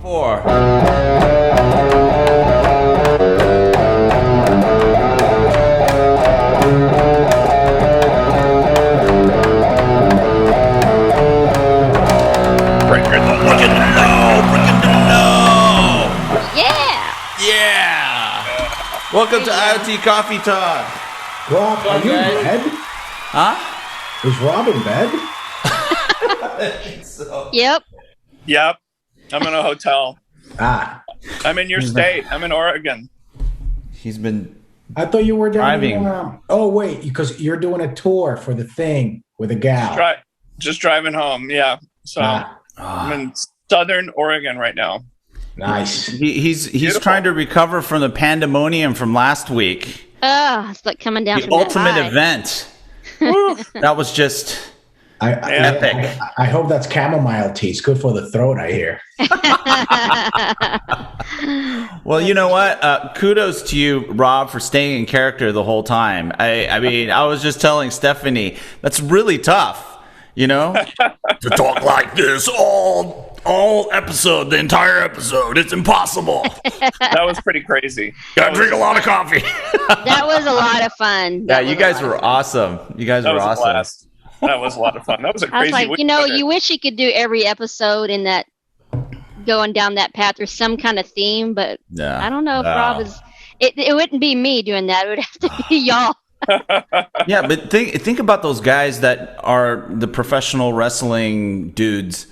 4. Breaking the law. Yeah. Welcome to IoT Coffee Talk. Rob, are you in bed? Huh? Is Rob in bed? I think so. Yep. I'm in a hotel. I'm in your state. I'm in Oregon. He's been I thought you were driving. Oh, wait, because you're doing a tour for the thing with a gal. Just driving home. Yeah. So I'm in southern Oregon right now. Nice. He's trying to recover from the pandemonium from last week. It's like coming down The from ultimate that high. event. That was just epic. I hope that's chamomile tea. It's good for the throat, I hear. Well, you know what? Kudos to you, Rob, for staying in character the whole time. I mean, I was just telling Stephanie, that's really tough, you know? To talk like this all episode, the entire episode. It's impossible. That was pretty crazy. Gotta drink a lot of coffee. That was a lot of fun. Yeah, you guys were awesome. You guys were awesome. A blast. That was a lot of fun. That was a crazy I was like, you wish you could do every episode in that, going down that path. There's some kind of theme, but I don't know if Rob is. It wouldn't be me doing that. It would have to be y'all. Yeah, but think about those guys that are the professional wrestling dudes.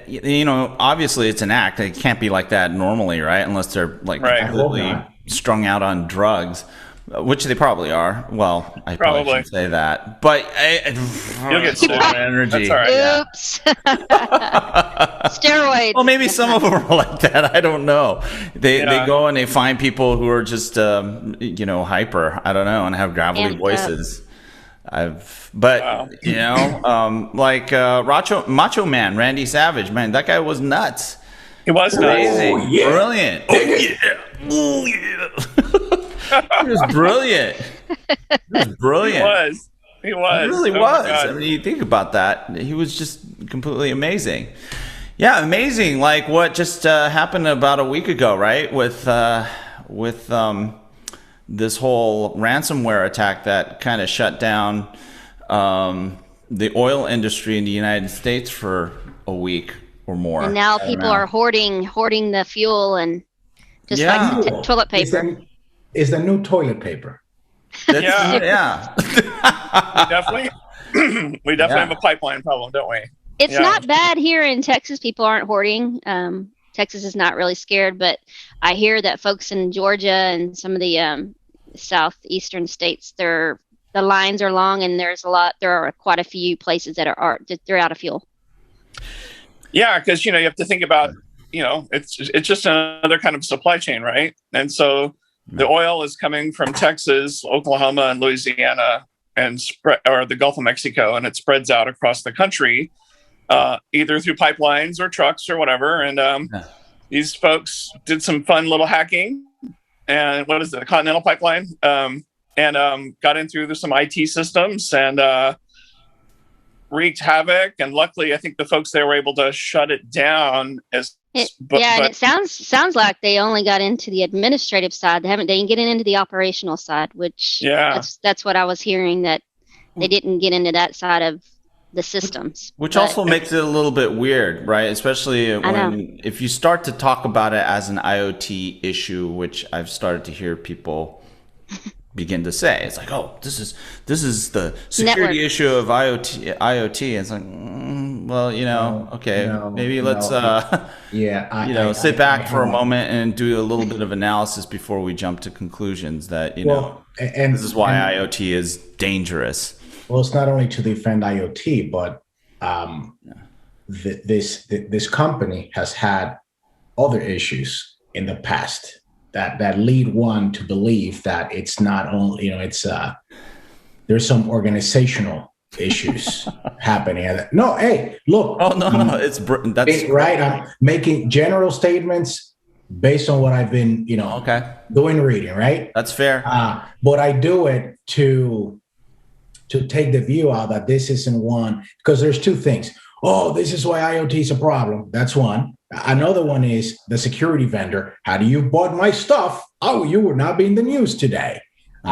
You know, obviously it's an act. It can't be like that normally, right? Unless they're like completely strung out on drugs, which they probably are. Well, I probably shouldn't say that, but you'll get sick. Energy. That's all right. Oops. Steroids. Well, maybe some of them are like that. I don't know. They go and they find people who are just hyper. I don't know, and have gravelly voices. You know, like Macho Man, Randy Savage, man, that guy was nuts. He was amazing, nuts. brilliant. Oh yeah. He was brilliant. He was. He really was. I mean, you think about that, he was just completely amazing. Yeah, amazing. Like what just happened about a week ago, right? With this whole ransomware attack that kind of shut down the oil industry in the United States for a week or more. And now people are hoarding the fuel and just like the toilet paper. Is the new toilet paper. Yeah. We definitely have a pipeline problem, don't we? It's not bad here in Texas. People aren't hoarding. Texas is not really scared, but I hear that folks in Georgia and some of the southeastern states, the lines are long, and there are quite a few places that they're out of fuel. Yeah, because you have to think about it's just another kind of supply chain, right? And so the oil is coming from Texas, Oklahoma, and Louisiana, or the Gulf of Mexico, and it spreads out across the country, either through pipelines or trucks or whatever. And these folks did some fun little hacking. And what is it, the Colonial Pipeline? And got in through some IT systems and wreaked havoc. And luckily, I think the folks there were able to shut it down. And it sounds like they only got into the administrative side. They didn't get into the operational side, which that's what I was hearing, that they didn't get into that side of the systems. Which also makes it a little bit weird, right? Especially if you start to talk about it as an IoT issue, which I've started to hear people begin to say. It's like, oh, this is the security issue of IoT. It's like, maybe let's sit back for a moment and do a little bit of analysis before we jump to conclusions that this is why IoT is dangerous. Well, it's not only to defend IoT, but this company has had other issues in the past that lead one to believe that it's not only, there's some organizational issues happening. No, hey, look. Oh, no, that's right. I'm making general statements based on what I've been, doing reading, right? That's fair. But I do it to take the view out that this isn't one, because there's two things. oh, this is why IoT is a problem. That's one. Another one is the security vendor. How do you bought my stuff? Oh, you would not be in the news today. So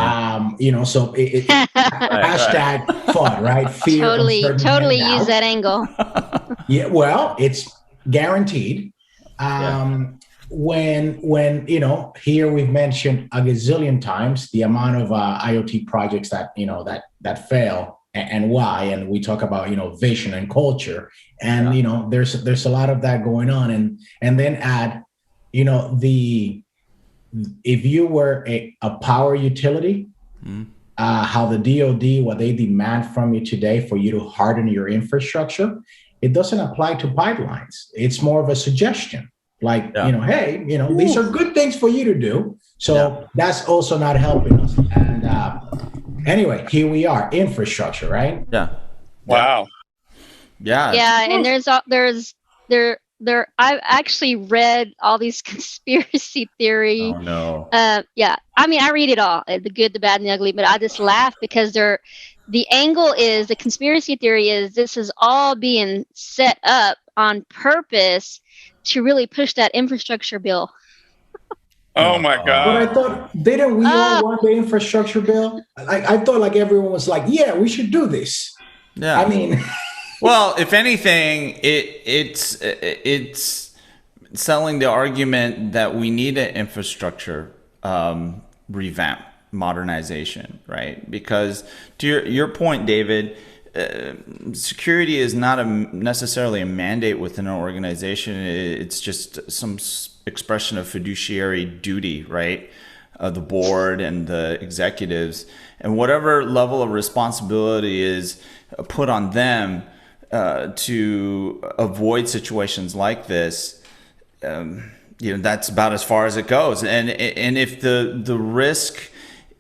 hashtag FUD, right? Fear, totally use that angle. Yeah, well, it's guaranteed. When here we've mentioned a gazillion times the amount of IoT projects that that fail and why, and we talk about vision and culture, and there's a lot of that going on, and then add if you were a power utility, how the DoD, what they demand from you today for you to harden your infrastructure, it doesn't apply to pipelines. It's more of a suggestion. Like, hey, these are good things for you to do. So that's also not helping us. And anyway, here we are, infrastructure, right? Yeah. Wow. Yeah. And I've actually read all these conspiracy theory. Oh, no. I mean, I read it all, the good, the bad, and the ugly, but I just laugh because the angle is, the conspiracy theory is this is all being set up on purpose to really push that infrastructure bill. Oh my God. But I thought, didn't we all want the infrastructure bill? I thought like everyone was like, yeah, we should do this. Yeah. I mean... Well, if anything, it's selling the argument that we need an infrastructure revamp, modernization, right? Because to your point, David, security is not necessarily a mandate within an organization. It's just some expression of fiduciary duty, right? The board and the executives, and whatever level of responsibility is put on them to avoid situations like this, that's about as far as it goes. And if the risk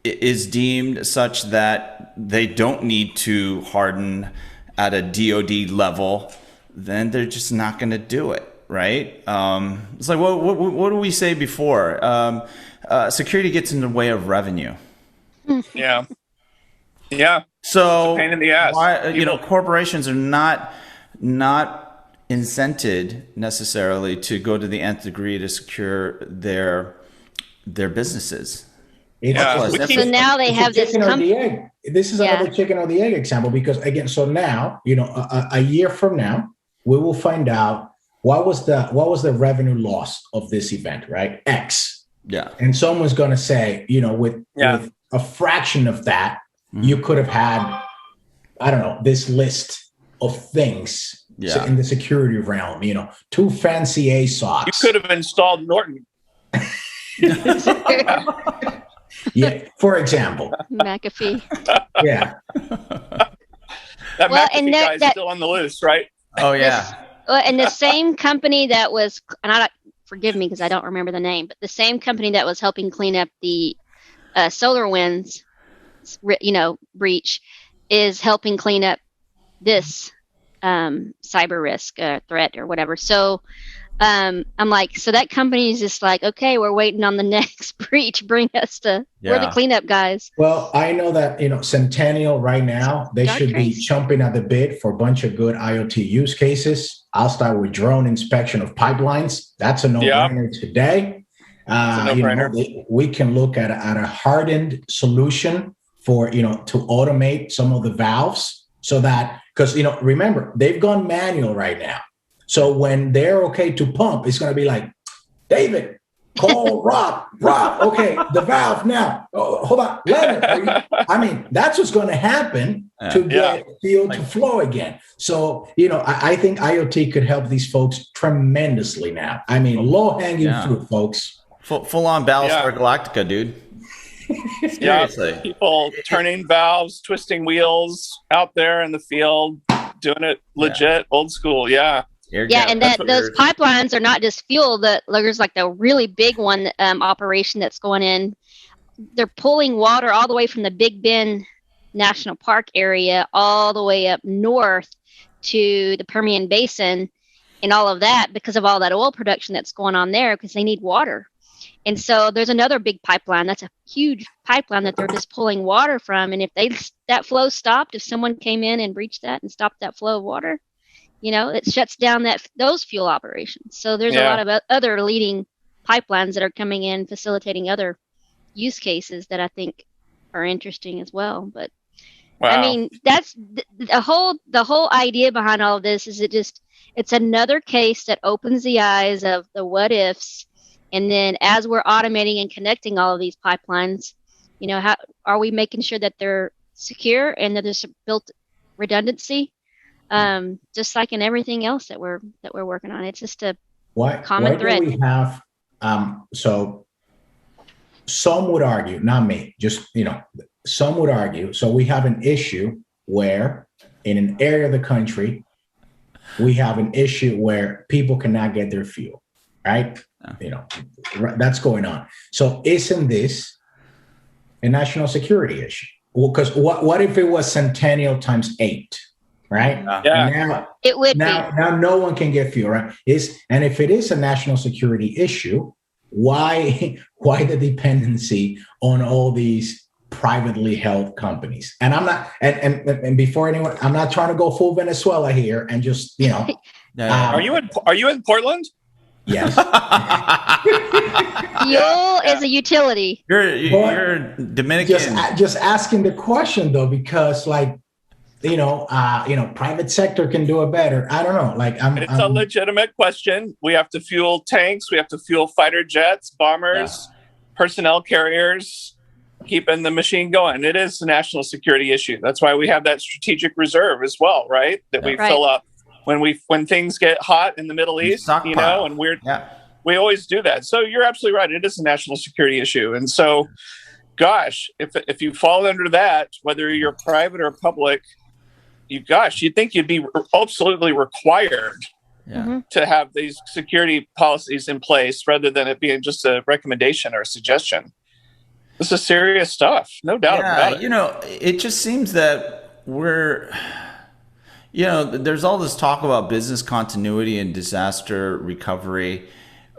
is deemed such that they don't need to harden at a DoD level, then they're just not going to do it, right? It's like what do we say before? Security gets in the way of revenue. Yeah. So it's a pain in the ass. Why, corporations are not incented necessarily to go to the nth degree to secure their businesses. So now they have this company. This is another chicken or the egg example, because again, so now a year from now we will find out what was the revenue loss of this event, right? X. Yeah. And someone's going to say, with a fraction of that, you could have had, I don't know, this list of things in the security realm, 2 fancy ASOCs. You could have installed Norton. Yeah, for example. McAfee. Yeah. That McAfee guy's still on the list, right? Oh, yeah. And the same company that was, and forgive me because I don't remember the name, but the same company that was helping clean up the SolarWinds, breach, is helping clean up this cyber risk threat or whatever. So I'm like, so that company is just like, okay, we're waiting on the next breach. Bring us we're the cleanup guys. Well, I know that, Centennial right now, they should be jumping at the bit for a bunch of good IoT use cases. I'll start with drone inspection of pipelines. That's a no-brainer today. We can look at a hardened solution for, to automate some of the valves so that, because, remember, they've gone manual right now. So when they're okay to pump, it's going to be like, David, call Rob, okay, the valve now. Oh, hold on, Leonard. That's what's going to happen to get fuel to flow again. So, I think IoT could help these folks tremendously now. Low-hanging fruit, folks. Full-on Battlestar Galactica, dude. Seriously. People turning valves, twisting wheels out there in the field, doing it legit, old school, and those pipelines are not just fuel. There's like the really big one operation that's going in. They're pulling water all the way from the Big Bend National Park area all the way up north to the Permian Basin and all of that because of all that oil production that's going on there because they need water. And so there's another big pipeline. That's a huge pipeline that they're just pulling water from. And if that flow stopped, if someone came in and breached that and stopped that flow of water, it shuts down those fuel operations. So there's a lot of other leading pipelines that are coming in, facilitating other use cases that I think are interesting as well. But Wow. I mean, that's the whole idea behind all of this is it's another case that opens the eyes of the what ifs. And then as we're automating and connecting all of these pipelines, how are we making sure that they're secure and that there's built redundancy? Just like in everything else that we're working on. It's just a common thread. Do we have so some would argue, not me, just some would argue, so we have an issue where in an area of the country we have an issue where people cannot get their fuel, right? That's going on. So isn't this a national security issue? Well, because what if it was Centennial times 8? Right? Yeah. Now, it would now no one can get fuel, right? And if it is a national security issue, why the dependency on all these privately held companies? And I'm not, and before anyone, I'm not trying to go full Venezuela here and just Are you in Portland? Yes. Fuel is a utility. You're Dominican. Just asking the question though, because private sector can do it better. I don't know. It's a legitimate question. We have to fuel tanks. We have to fuel fighter jets, bombers, personnel carriers, keeping the machine going. It is a national security issue. That's why we have that strategic reserve as well, right? That we fill up when things get hot in the Middle East, and we always do that. So you're absolutely right. It is a national security issue. And so, gosh, if you fall under that, whether you're private or public, you'd think you'd be absolutely required to have these security policies in place rather than it being just a recommendation or a suggestion. This is serious stuff, no doubt about it. It just seems that there's all this talk about business continuity and disaster recovery.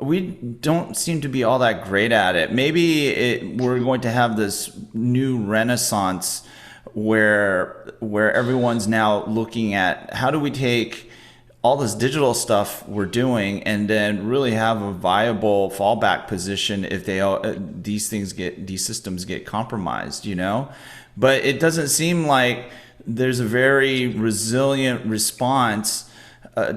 We don't seem to be all that great at it. Maybe we're going to have this new renaissance where everyone's now looking at how do we take all this digital stuff we're doing and then really have a viable fallback position if these systems get compromised, But it doesn't seem like there's a very resilient response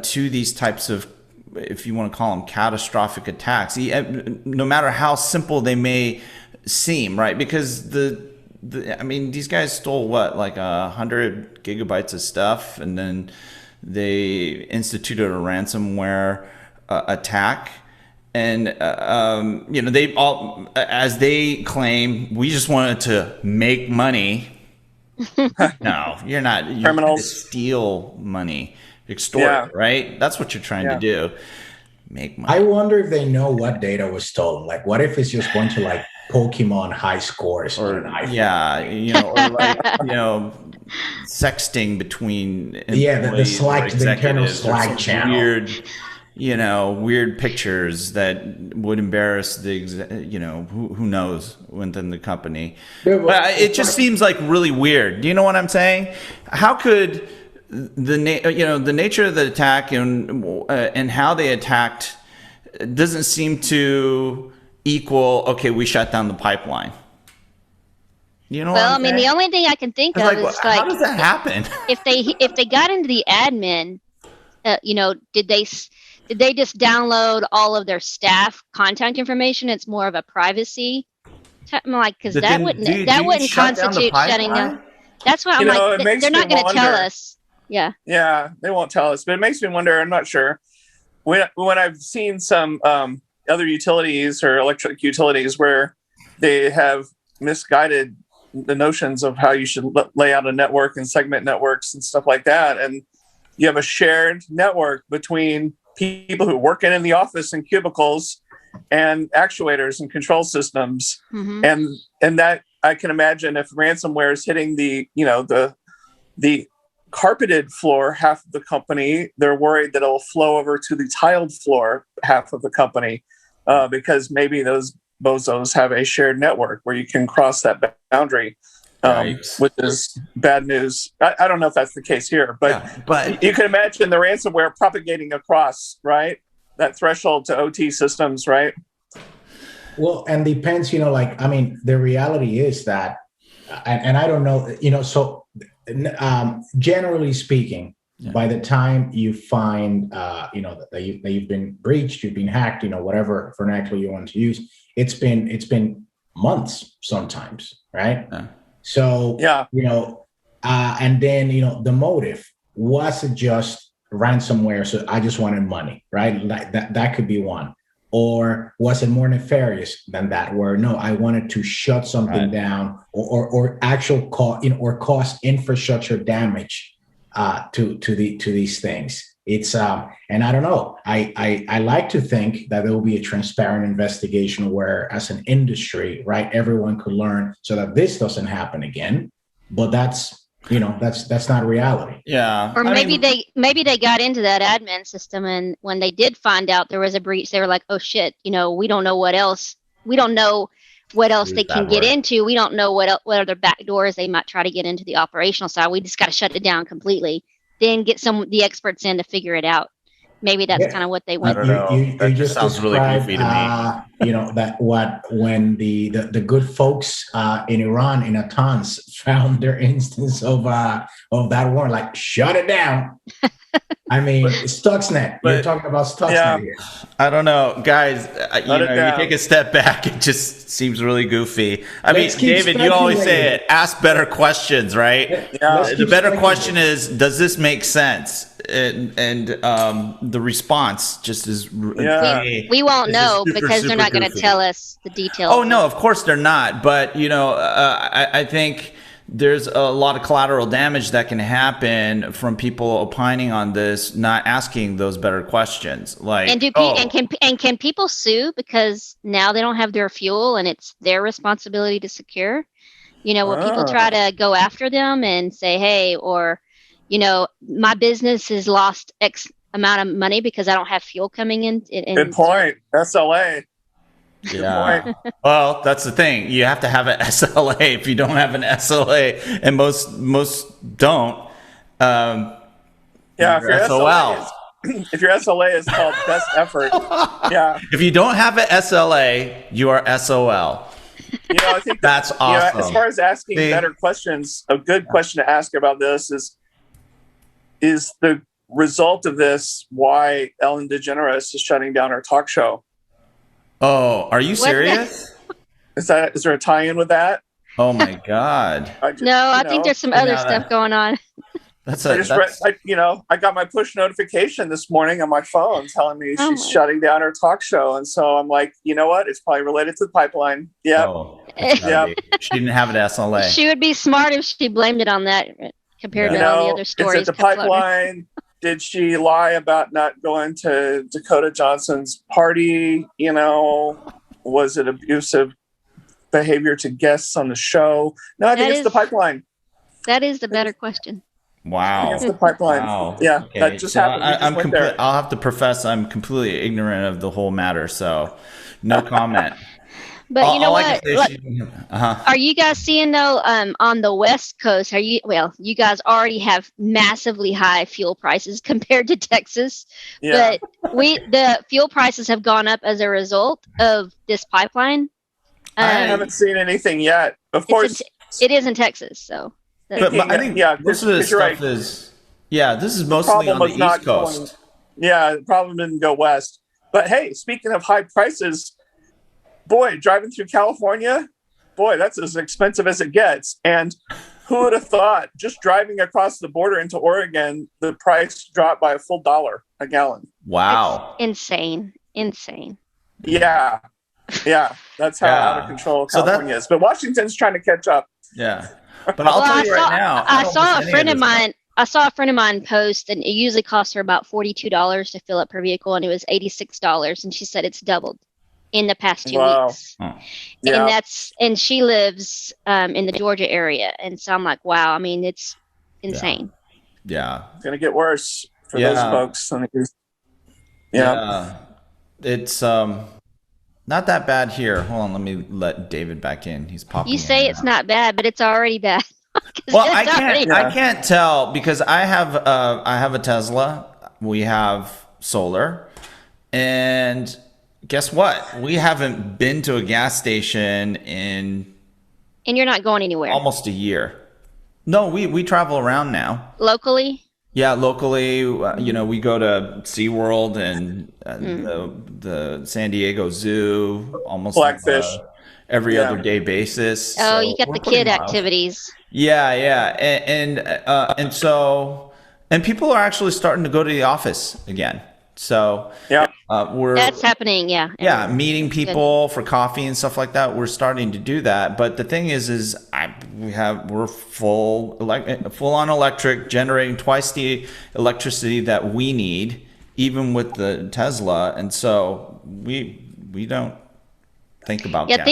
to these types of, if you want to call them catastrophic attacks, no matter how simple they may seem, right? Because these guys stole 100 gigabytes of stuff, and then they instituted a ransomware attack. And, they all, as they claim, we just wanted to make money. No, you're not. You're Criminals trying to steal money, extort, right? That's what you're trying to do. Make money. I wonder if they know what data was stolen. Like, what if it's just going to Pokemon high scores on an iPhone? Or sexting between the Slack, the internal Slack channel. Weird pictures that would embarrass who knows within the company. But it just seems like really weird. Do you know what I'm saying? How could the nature of the attack and how they attacked doesn't seem to equal, okay, we shut down the pipipeline. The only thing I can think of is how does that happen? if they got into the admin, did they just download all of their staff contact information? It's more of a privacy, because that wouldn't constitute shutting down. That's why I'm they're not going to tell us. Yeah. Yeah, they won't tell us, but it makes me wonder. I'm not sure. When I've seen some other utilities or electric utilities where they have misguided the notions of how you should lay out a network and segment networks and stuff like that, and you have a shared network between people who work in the office and cubicles and actuators and control systems, and that I can imagine if ransomware is hitting the carpeted floor half of the company, they're worried that it'll flow over to the tiled floor half of the company, because maybe those bozos have a shared network where you can cross that boundary. Yikes. which is bad news. I don't know if that's the case here, but you can imagine the ransomware propagating across, right? That threshold to OT systems, right? Well, and depends, like, I mean, the reality is that, and I don't know, so generally speaking, by the time you find, that you've been breached, you've been hacked, whatever vernacular you want to use, it's been months sometimes, right? Yeah. So, Yeah. And then, the motive, was it just ransomware? So I just wanted money, right? Like that could be one. Or was it more nefarious than that, where no, I wanted to shut something down or actual cost, or cause infrastructure damage to these things. It's and I don't know. I like to think that there will be a transparent investigation where, as an industry, right, everyone could learn so that this doesn't happen again. But that's not reality. Yeah. Or maybe they got into that admin system, and when they did find out there was a breach, they were like, "Oh shit! We don't know what else. We don't know what else they can get into. We don't know what other back doors they might try to get into the operational side. We just got to shut it down completely. Then get the experts in to figure it out." Maybe that's kind of what they went. I don't know. That just sounds really goofy to me. When the good folks in Iran, in Natanz, found their instance of that warrant, like, shut it down. I mean, Stuxnet. You're talking about Stuxnet here. I don't know, guys. You take a step back, it just seems really goofy. I mean, David, you always say it. Ask better questions, right? Yeah. The better question is, does this make sense? And the response just is. We won't know because they're not going to tell us the details. Oh no, of course they're not. But I think there's a lot of collateral damage that can happen from people opining on this, not asking those better questions. Like, can people sue because now they don't have their fuel and it's their responsibility to secure? Will people try to go after them and say, hey, or my business has lost X amount of money because I don't have fuel coming in. Good point. SLA. Yeah. Well, that's the thing. You have to have an SLA. If you don't have an SLA, and most don't. If your SOL. If your SLA is called best effort. Yeah. If you don't have an SLA, you are SOL. I think that's awesome. As far as asking better questions, a good question to ask about this is the result of this why Ellen DeGeneres is shutting down her talk show. Oh, are you serious? Is there a tie-in with that? Oh my God! I think there's some other stuff going on. I got my push notification this morning on my phone telling me she's shutting down her talk show, and so I'm like, you know what? It's probably related to the pipeline. Yeah. Oh, she didn't have an SLA. She would be smart if she blamed it on that compared to all the other stories. Is it the pipeline? Did she lie about not going to Dakota Johnson's party? Was it abusive behavior to guests on the show? No, I think it's the pipeline. That is the better question. Wow. It's the pipeline. Wow. Yeah, okay. That just happened. I'll have to profess I'm completely ignorant of the whole matter, so no comment. But you know what? Are you guys seeing though? On the West Coast, you guys already have massively high fuel prices compared to Texas. Yeah. But the fuel prices have gone up as a result of this pipipeline. I haven't seen anything yet. Of course, it is in Texas. So, but I think most of this stuff is. Yeah, this is mostly on the East Coast. The problem didn't go west. But hey, speaking of high prices. Boy, driving through California, that's as expensive as it gets. And who would have thought, just driving across the border into Oregon, the price dropped by a full $1 a gallon. Wow. It's insane. Yeah. That's how out of control California is. But Washington's trying to catch up. Yeah. But I'll tell you right now. I saw a friend of mine post, and it usually costs her about $42 to fill up her vehicle, and it was $86. And she said it's doubled in the past 2 weeks. And she lives in the Georgia area, and so I'm like, wow, I mean, it's insane. Yeah, it's gonna get worse for those folks. It's Not that bad here. Hold on, let me let David back in. He's popping. You say it's not bad, but it's already bad. Well, I can't tell because I have a Tesla. We have solar, and guess what? We haven't been to a gas station in. And you're not going anywhere. Almost a year. No, we travel around now. Locally? Yeah, locally. We go to SeaWorld and the San Diego Zoo almost Blackfish. Every other day basis. Oh, So you got the kid activities. Yeah, and so people are actually starting to go to the office again. So that's happening. Yeah, meeting people for coffee and stuff like that. We're starting to do that. But the thing is we're full on electric, generating twice the electricity that we need, even with the Tesla. And so we don't think about gas.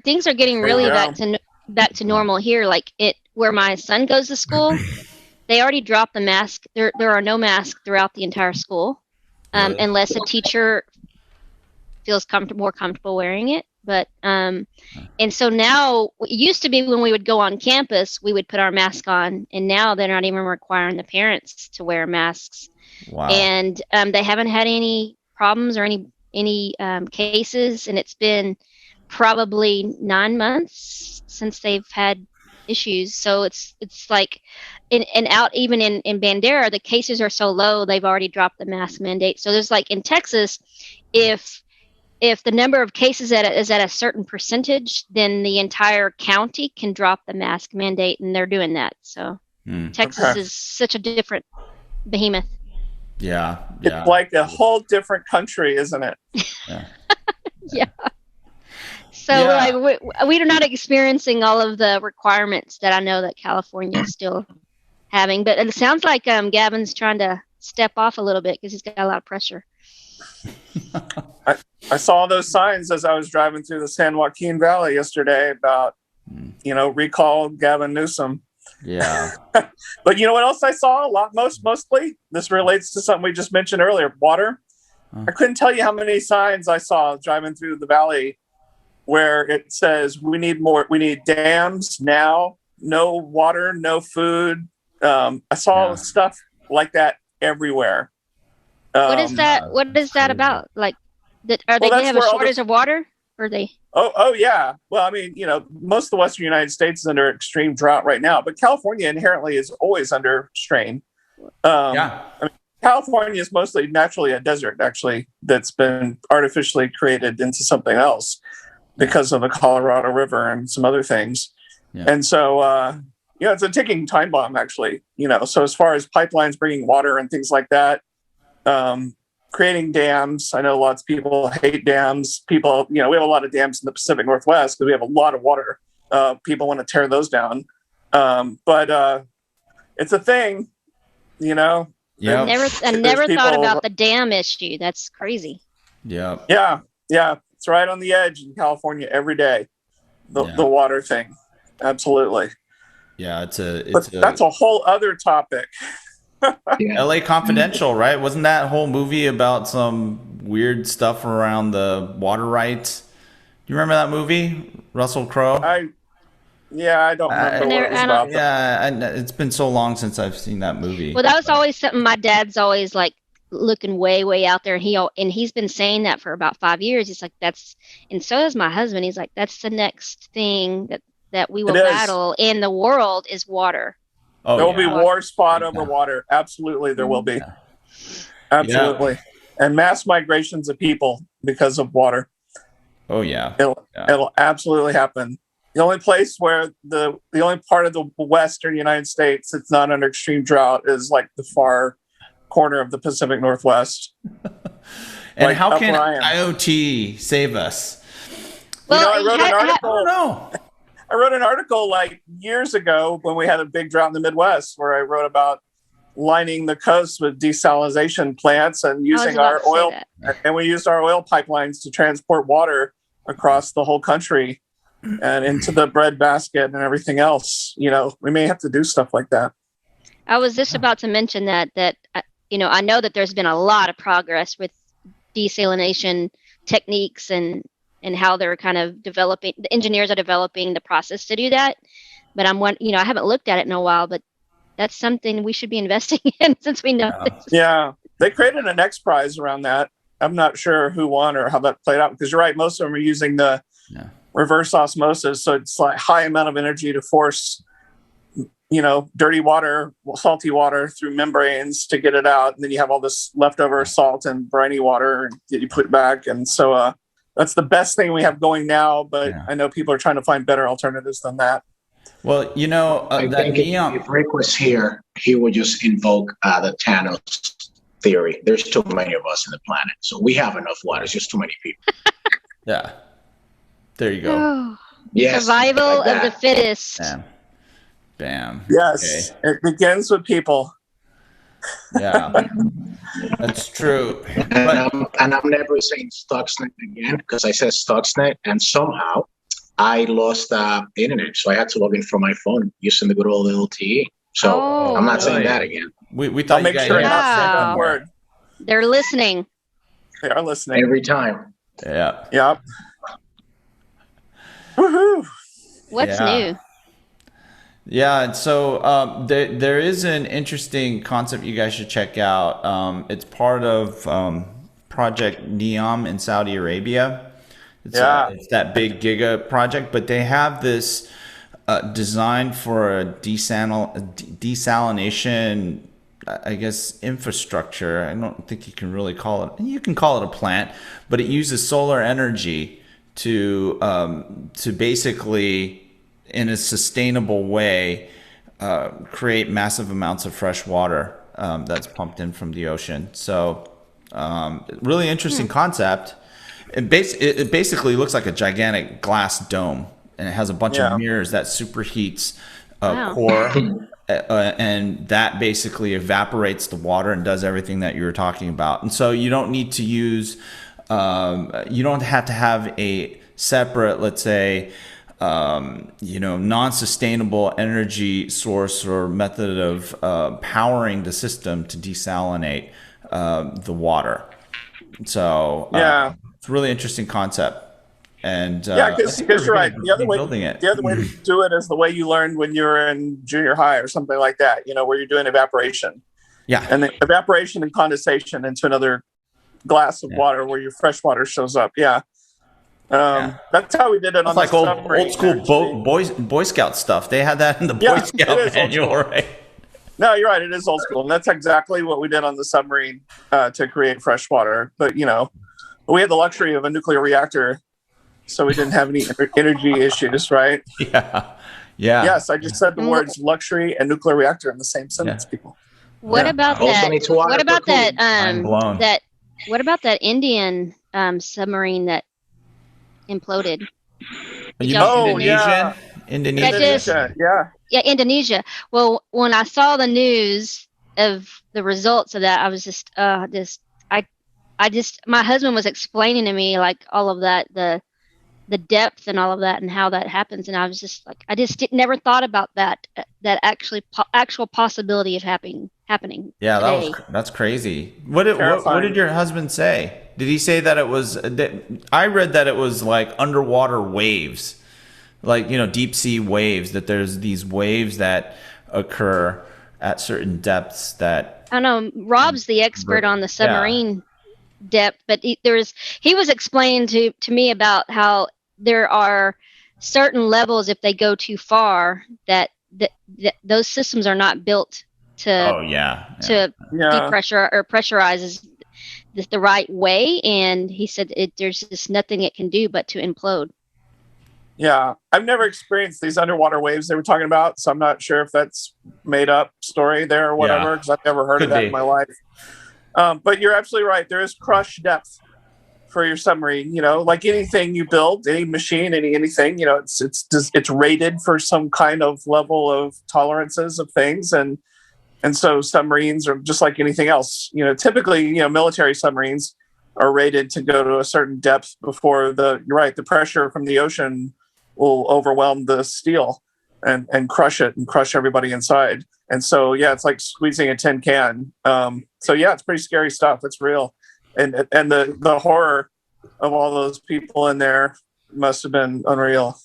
Things are getting really back to normal here. Like where my son goes to school, they already dropped the mask. There are no masks throughout the entire school. Unless a teacher feels more comfortable wearing it. But and so now, it used to be when we would go on campus, we would put our mask on, and now they're not even requiring the parents to wear masks. Wow. And they haven't had any problems or any cases, and it's been probably 9 months since they've had issues. So it's like even in Bandera, the cases are so low, they've already dropped the mask mandate. So there's like in Texas, if the number of cases is at a certain percentage, then the entire county can drop the mask mandate, and they're doing that. So Texas is such a different behemoth. Yeah. It's like a whole different country, isn't it? Yeah. So we are not experiencing all of the requirements that I know that California is still having. But it sounds like Gavin's trying to step off a little bit because he's got a lot of pressure. I saw those signs as I was driving through the San Joaquin Valley yesterday about, recall Gavin Newsom. Yeah. But you know what else I saw a lot? Mostly, this relates to something we just mentioned earlier, water. I couldn't tell you how many signs I saw driving through the valley where it says we need dams now, no water, no food. I saw stuff like that everywhere. What is that? What is that about? Like, are they going to have a shortage of water? Or they? Oh yeah. Well, I mean, most of the Western United States is under extreme drought right now, but California inherently is always under strain. I mean, California is mostly naturally a desert, actually, that's been artificially created into something else because of the Colorado River and some other things. Yeah. And so, it's a ticking time bomb, actually. So as far as pipelines bringing water and things like that, creating dams. I know lots of people hate dams. People, we have a lot of dams in the Pacific Northwest because we have a lot of water. People want to tear those down. But it's a thing, Yeah. I never thought about the dam issue. That's crazy. Yeah. Yeah. It's right on the edge in California every day. The water thing. Absolutely. Yeah. That's a whole other topic. LA Confidential, right? Wasn't that whole movie about some weird stuff around the water rights? Do you remember that movie? Russell Crowe? I don't remember what it was about. It's been so long since I've seen that movie. Well, that was always something my dad's always like looking way, way out there. And he's been saying that for about 5 years. He's like, and so is my husband. He's like, that's the next thing that we will battle in the world is water. Oh, there will be war fought over water. Absolutely, there will be. Absolutely. Yeah. And mass migrations of people because of water. Oh, yeah. It'll absolutely happen. The only place where the only part of the Western United States that's not under extreme drought is like the far corner of the Pacific Northwest. And how can IoT save us? Well, I wrote an article. I don't know. I wrote an article like years ago when we had a big drought in the Midwest where I wrote about lining the coast with desalination plants and using our oil. And we used our oil pipelines to transport water across the whole country and into the breadbasket and everything else. We may have to do stuff like that. I was just about to mention that I know that there's been a lot of progress with desalination techniques and and how they're kind of developing. The engineers are developing the process to do that. But I haven't looked at it in a while, but that's something we should be investing in since we know this. Yeah, they created an X Prize around that. I'm not sure who won or how that played out, because you're right, most of them are using the reverse osmosis, so it's like high amount of energy to force, dirty water, salty water through membranes to get it out, and then you have all this leftover salt and briny water that you put back, and so that's the best thing we have going now. But I know people are trying to find better alternatives than that. Well, I think if Rick was here, he would just invoke the Thanos theory. There's too many of us in the planet, so we have enough water. It's just too many people. Yeah, there you go. Oh, Yes, survival like of the fittest. Bam. Yes, Okay. It begins with people. Yeah, that's true. And I'm never saying Stuxnet again, because I said Stuxnet, and somehow I lost the internet, so I had to log in from my phone using the good old LTE. So I'm not saying that again. We thought I'll make sure not to say that word. They're listening. They are listening Every time. Yeah. Yep. Woohoo! What's new? Yeah, and so there is an interesting concept you guys should check out. It's part of Project Neom in Saudi Arabia. It's that big giga project, but they have this design for a desalination, I guess, infrastructure. I don't think you can really call it. You can call it a plant, but it uses solar energy to basically, in a sustainable way, create massive amounts of fresh water that's pumped in from the ocean. So, really interesting concept. It basically looks like a gigantic glass dome, and it has a bunch of mirrors that superheats core, and that basically evaporates the water and does everything that you were talking about. And so you don't need to use, you don't have to have a separate, let's say, non-sustainable energy source or method of powering the system to desalinate the water. So it's a really interesting concept. And because you're right. The other way to do it is the way you learned when you were in junior high or something like that. Where you're doing evaporation. Yeah, and the evaporation and condensation into another glass of water where your fresh water shows up. Yeah. That's how we did it on like old school Boy Scout stuff. They had that in the Boy Scout manual, right? No, you're right. It is old school, and that's exactly what we did on the submarine to create fresh water. But we had the luxury of a nuclear reactor, so we didn't have any energy issues, right? Yeah. Yes, I just said the words luxury and nuclear reactor in the same sentence, people. What about that? What about that? What about that Indian submarine that imploded? Indonesia. Indonesia. Well, when I saw the news of the results of that, I was just my husband was explaining to me like all of that, the depth and all of that and how that happens, and I was just like, never thought about that actual possibility of happening. Yeah, that's crazy. What did your husband say? Did he say that it was? I read that it was like underwater waves, like deep sea waves. That there's these waves that occur at certain depths. That I know Rob's the expert on the submarine depth, but he was explaining to me about how there are certain levels if they go too far that those systems are not built to depressure or pressurizes the right way, and he said there's just nothing it can do but to implode. Yeah, I've never experienced these underwater waves they were talking about, so I'm not sure if that's made up story there or whatever, because I've never heard of that in my life. But you're absolutely right. There is crush depth for your submarine. Like anything you build, any machine, anything, it's rated for some kind of level of tolerances of things, and so submarines are just like anything else. Typically, military submarines are rated to go to a certain depth before the pressure from the ocean will overwhelm the steel and crush it and crush everybody inside. And so, it's like squeezing a tin can. So it's pretty scary stuff. It's real. And the horror of all those people in there must have been unreal.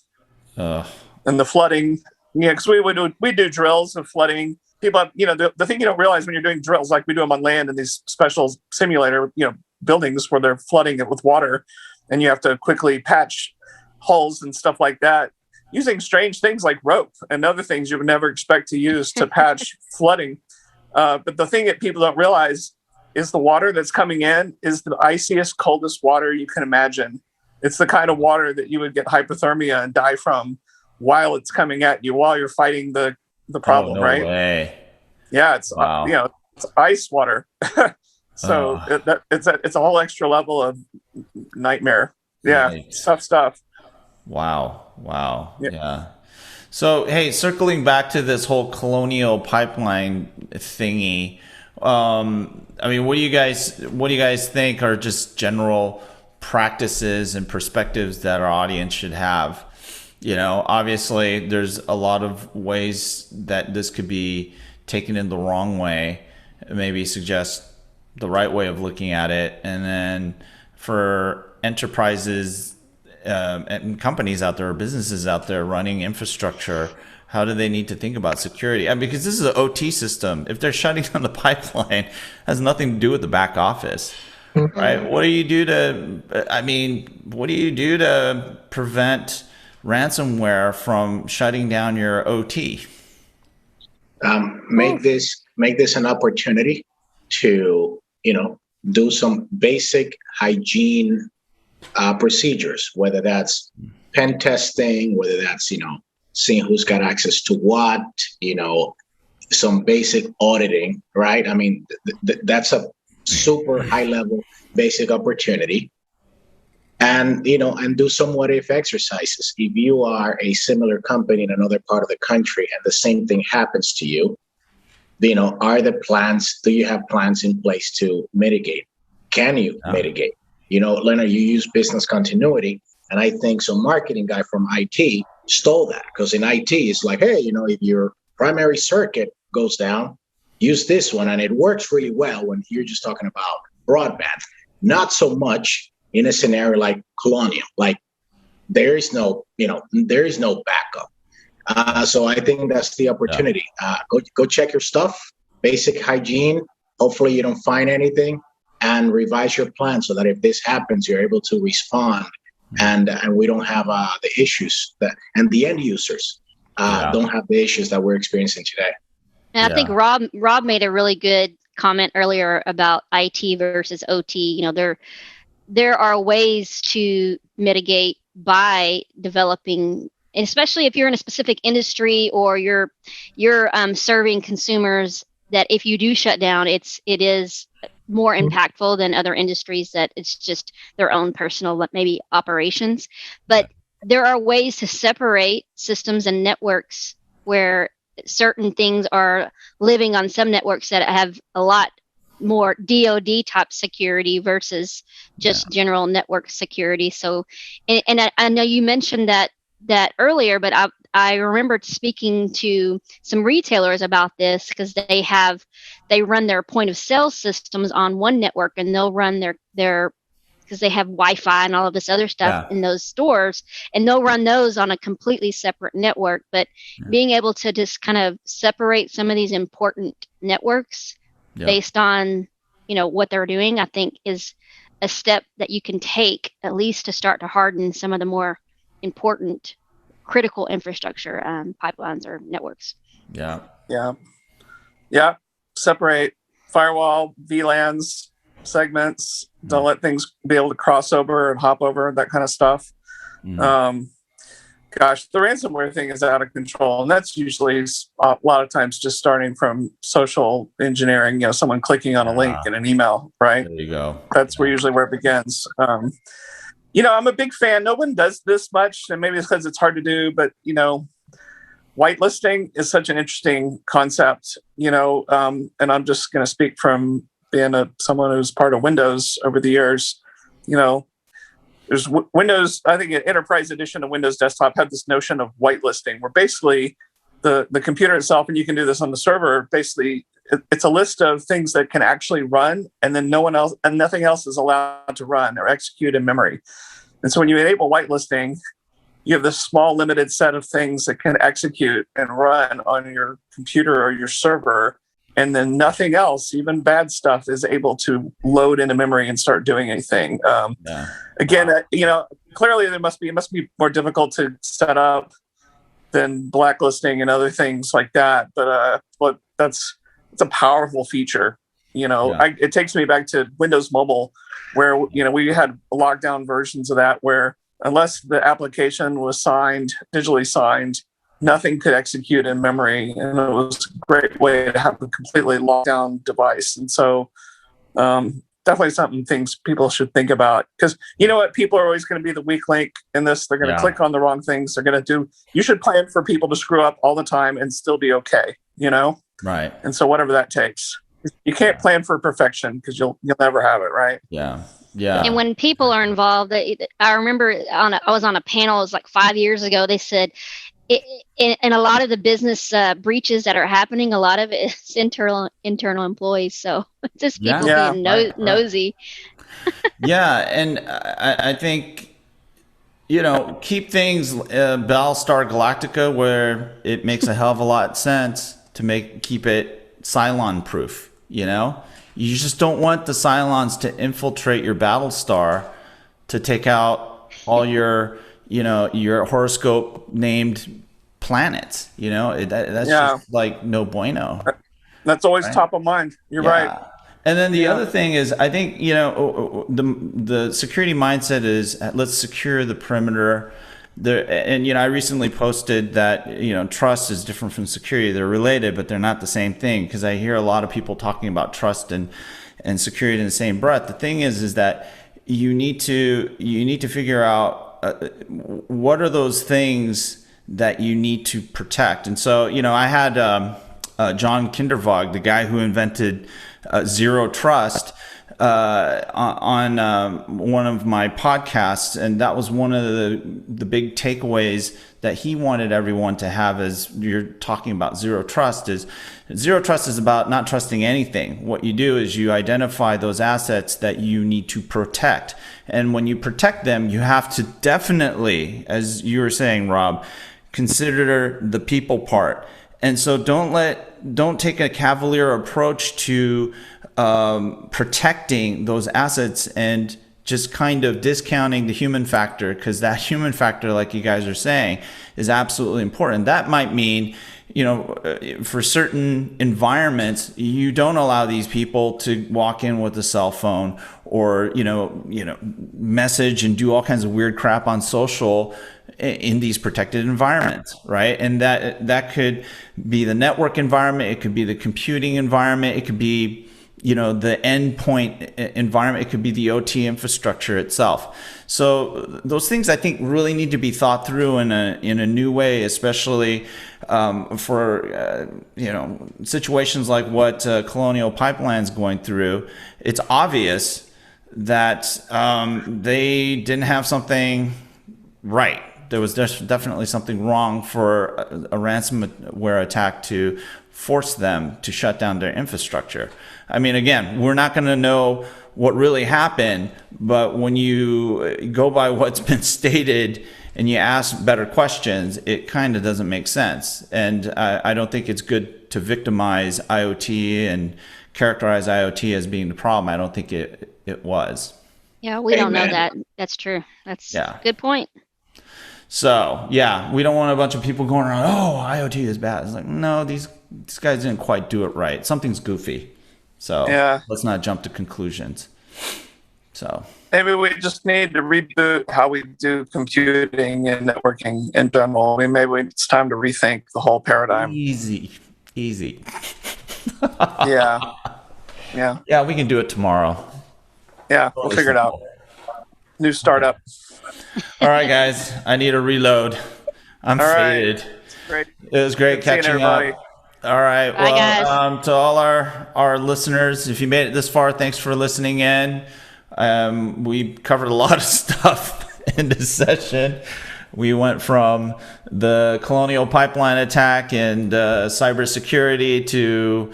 Ugh. And the flooding, because we do drills of flooding. People have, the thing you don't realize when you're doing drills, like we do them on land in these special simulator, buildings where they're flooding it with water, and you have to quickly patch holes and stuff like that, using strange things like rope and other things you would never expect to use to patch flooding. But the thing that people don't realize is the water that's coming in is the iciest, coldest water you can imagine. It's the kind of water that you would get hypothermia and die from while it's coming at you, while you're fighting the problem, right? Way. Yeah, it's Wow. it's ice water. So it's a whole extra level of nightmare. Yeah, Right. tough stuff. Wow. Yeah. Yeah. So, hey, circling back to this whole Colonial Pipeline thingy, I mean, what do you guys think are just general practices and perspectives that our audience should have? Obviously, there's a lot of ways that this could be taken in the wrong way. Maybe suggest the right way of looking at it, and then for enterprises and companies out there, or businesses out there running infrastructure, how do they need to think about security? Because this is an OT system. If they're shutting down the pipeline, it has nothing to do with the back office, right? What do you do to prevent ransomware from shutting down your OT? Make this an opportunity to do some basic hygiene procedures, whether that's pen testing, whether that's seeing who's got access to what, some basic auditing, right? I mean, that's a super high level basic opportunity. And do some what if exercises. If you are a similar company in another part of the country and the same thing happens to you, do you have plans in place to mitigate? Can you mitigate? Leonard, you use business continuity, and I think some marketing guy from IT stole that, because in IT it's like, hey, if your primary circuit goes down, use this one, and it works really well when you're just talking about broadband. Not so much in a scenario like Colonial, like there is no backup. So I think that's the opportunity. Go check your stuff, basic hygiene. Hopefully you don't find anything, and revise your plan so that if this happens, you're able to respond, and we don't have the issues and the end users don't have the issues that we're experiencing today. And I think Rob made a really good comment earlier about IT versus OT. There are ways to mitigate by developing, and especially if you're in a specific industry or you're serving consumers, that if you do shut down, it is more impactful than other industries that it's just their own personal maybe operations. But there are ways to separate systems and networks where certain things are living on some networks that have a lot more DoD type security versus just general network security. So, and I know you mentioned that earlier, but I remember speaking to some retailers about this, because they run their point of sale systems on one network, and they'll run their because they have Wi-Fi and all of this other stuff in those stores, and they'll run those on a completely separate network. But being able to just kind of separate some of these important networks based on what they're doing, I think is a step that you can take, at least to start to harden some of the more important critical infrastructure pipelines or networks. Yeah. Separate firewall, VLANs, segments. Don't let things be able to cross over and hop over, that kind of stuff. Gosh, the ransomware thing is out of control, and that's usually a lot of times just starting from social engineering. Someone clicking on a link in an email, right? There you go. That's where it begins. I'm a big fan. No one does this much, and maybe it's because it's hard to do, but whitelisting is such an interesting concept, and I'm just going to speak from being someone who's part of Windows over the years. There's Windows, I think an enterprise edition of Windows Desktop had this notion of whitelisting, where basically the computer itself, and you can do this on the server. Basically, it's a list of things that can actually run, and then nothing else is allowed to run or execute in memory. And so when you enable whitelisting, you have this small limited set of things that can execute and run on your computer or your server, and then nothing else, even bad stuff, is able to load into memory and start doing anything. Again, clearly it must be more difficult to set up than blacklisting and other things like that. But it's a powerful feature. It takes me back to Windows Mobile, where we had lockdown versions of that, where unless the application was digitally signed, nothing could execute in memory, and it was a great way to have a completely locked down device. And so, definitely things people should think about, because you know what, people are always going to be the weak link in this. They're going to click on the wrong things. They're going to you should plan for people to screw up all the time and still be okay. Right. And so whatever that takes, you can't plan for perfection, because you'll never have it. Right. Yeah. And when people are involved, I remember I was on a panel, it was like 5 years ago. They said, and a lot of the business breaches that are happening, a lot of it is internal employees. So just people being nosy. Yeah, and I think keep things Battlestar Galactica, where it makes a hell of a lot of sense to keep it Cylon proof. You just don't want the Cylons to infiltrate your Battlestar to take out all your horoscope named planets. That's just like no bueno. That's always top of mind. You're right. And then the other thing is, I think the security mindset is, let's secure the perimeter. I recently posted that trust is different from security. They're related, but they're not the same thing, because I hear a lot of people talking about trust and security in the same breath. The thing is that you need to figure out what are those things that you need to protect. And so I had John Kindervag, the guy who invented zero trust, on one of my podcasts, and that was one of the big takeaways that he wanted everyone to have. As you're talking about zero trust is about not trusting anything. What you do is you identify those assets that you need to protect, and when you protect them, you have to definitely, as you were saying, Rob, consider the people part. And so don't take a cavalier approach to protecting those assets and just kind of discounting the human factor, because that human factor, like you guys are saying, is absolutely important. That might mean, for certain environments, you don't allow these people to walk in with a cell phone or, message and do all kinds of weird crap on social in these protected environments, right? And that could be the network environment, it could be the computing environment, it could be the endpoint environment, it could be the OT infrastructure itself. So those things, I think, really need to be thought through in a new way, especially for situations like what Colonial Pipeline is going through. It's obvious that they didn't have something right. There was definitely something wrong for a ransomware attack to force them to shut down their infrastructure. I mean, again, we're not going to know what really happened, but when you go by what's been stated and you ask better questions, it kind of doesn't make sense. And I don't think it's good to victimize IoT and characterize IoT as being the problem. I don't think it was. Yeah, we don't know that. That's true. That's a good point. So, we don't want a bunch of people going around, IoT is bad. It's like, no, these guys didn't quite do it right. Something's goofy. So let's not jump to conclusions. So maybe we just need to reboot how we do computing and networking in general. Maybe it's time to rethink the whole paradigm. Easy. Yeah, we can do it tomorrow. Yeah, we'll figure it out. New startup. All right, guys, I need a reload. I'm faded. Great. It was great catching up. All right. Well, to all our listeners, if you made it this far, thanks for listening in. We covered a lot of stuff in this session. We went from the Colonial Pipeline attack and cybersecurity to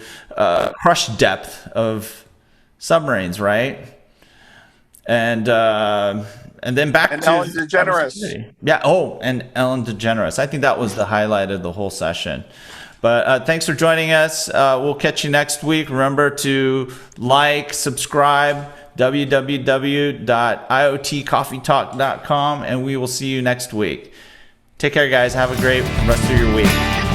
crush depth of submarines, right? And then back And to Ellen DeGeneres. cybersecurity. Yeah. Oh, and Ellen DeGeneres. I think that was the highlight of the whole session. But thanks for joining us. We'll catch you next week. Remember to like, subscribe, www.iotcoffeetalk.com, and we will see you next week. Take care, guys. Have a great rest of your week.